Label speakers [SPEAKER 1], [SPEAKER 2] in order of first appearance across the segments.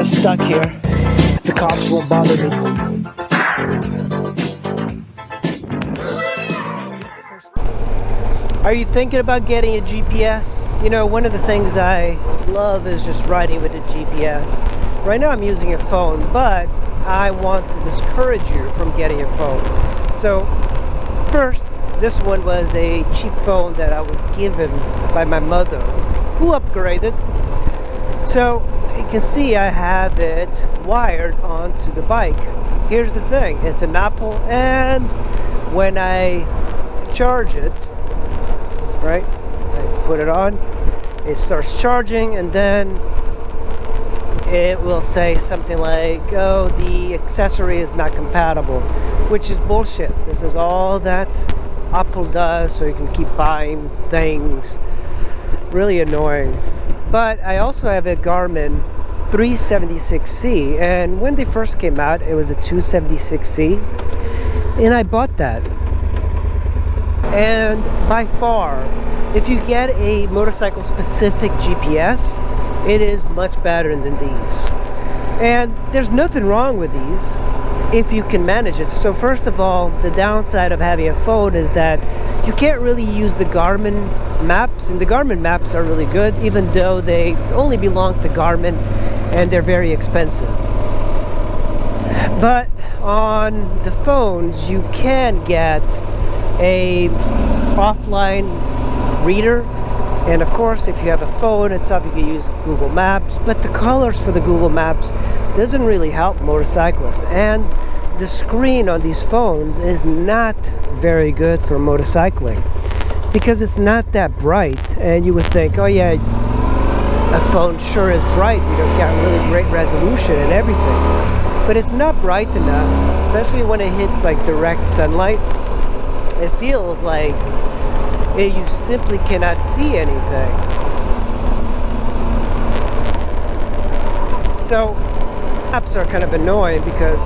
[SPEAKER 1] stuck here. The cops won't bother me. Are you thinking about getting a GPS? You know, one of the things I love is just riding with a GPS. Right now I'm using a phone, but I want to discourage you from getting a phone. So first, this one was a cheap phone that I was given by my mother, who upgraded. So you can see I have it wired onto the bike. Here's the thing, it's an Apple, and when I charge it, right, I put it on, it starts charging, and then it will say something like, oh, the accessory is not compatible, which is bullshit. This is all that Apple does, so you can keep buying things. Really annoying. But I also have a Garmin 376C, and when they first came out it was a 276C, and I bought that. And by far, if you get a motorcycle specific GPS, it is much better than these. And there's nothing wrong with these if you can manage it. So first of all, the downside of having a phone is that you can't really use the Garmin maps, and the Garmin maps are really good, even though they only belong to Garmin and they're very expensive. But on the phones you can get a offline reader, and of course if you have a phone itself you can use Google Maps, but the colors for the Google Maps doesn't really help motorcyclists, and the screen on these phones is not very good for motorcycling because it's not that bright. And you would think, oh yeah, a phone sure is bright, you know, it's got really great resolution and everything, but it's not bright enough, especially when it hits like direct sunlight. It feels like you simply cannot see anything. So apps are kind of annoying because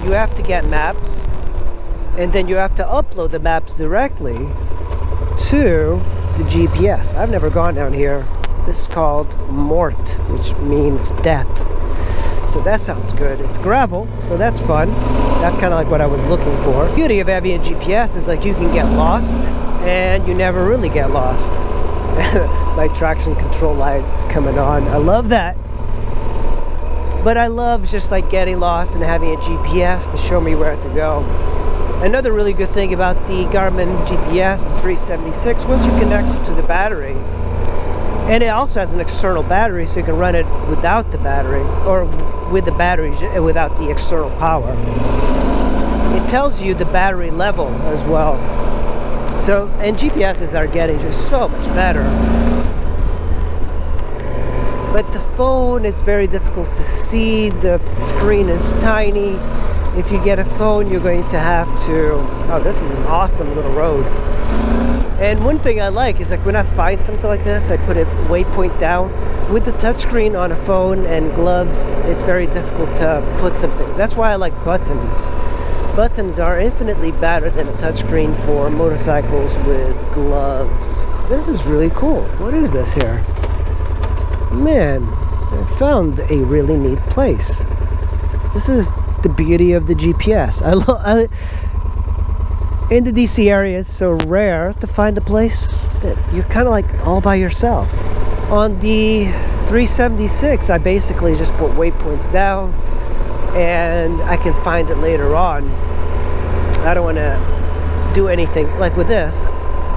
[SPEAKER 1] you have to get maps, and then you have to upload the maps directly to the GPS. I've never gone down here. This is called Mort, which means death. So that sounds good. It's gravel, so that's fun. That's kind of like what I was looking for. The beauty of having a GPS is like you can get lost and you never really get lost. My traction control light's coming on. I love that. But I love just like getting lost and having a GPS to show me where to go. Another really good thing about the Garmin GPS 376, once you connect it to the battery, and it also has an external battery, so you can run it without the battery, or with the battery without the external power. It tells you the battery level as well. So, and GPSs are getting just so much better. But the phone, it's very difficult to see. The screen is tiny. If you get a phone, you're going to have to... Oh, this is an awesome little road. And one thing I like is like when I find something like this, I put a waypoint down. With the touchscreen on a phone and gloves, it's very difficult to put something. That's why I like buttons. Buttons are infinitely better than a touchscreen for motorcycles with gloves. This is really cool. What is this here? Man, I found a really neat place. This is the beauty of the GPS. In the DC area, it's so rare to find a place that you're kind of like all by yourself. On the 376, I basically just put waypoints down and I can find it later on. I don't want to do anything like with this.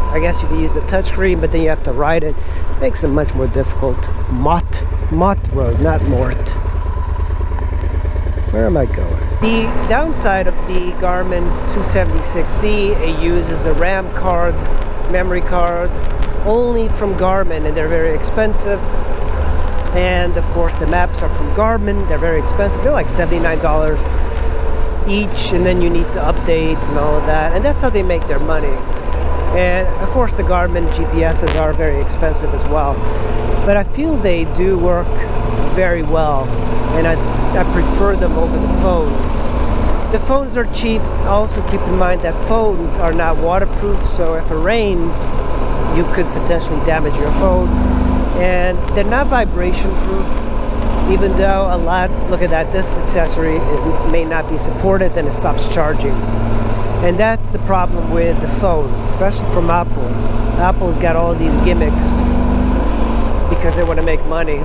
[SPEAKER 1] I guess you can use the touchscreen, but then you have to ride it. Makes it much more difficult. Mott Road, not Mort. Where am I going? The downside of the Garmin 276C, it uses a RAM card, memory card, only from Garmin, and they're very expensive. And of course the maps are from Garmin, they're very expensive. They're like $79 each, and then you need the updates and all of that, and that's how they make their money. And of course the Garmin GPSs are very expensive as well, but I feel they do work very well, and I prefer them over the phones. The phones are cheap. Also keep in mind that phones are not waterproof, so if it rains you could potentially damage your phone, and they're not vibration proof. Even though a lot, look at that, this accessory may not be supported, then it stops charging. And that's the problem with the phone, especially from Apple. Apple's got all these gimmicks because they want to make money.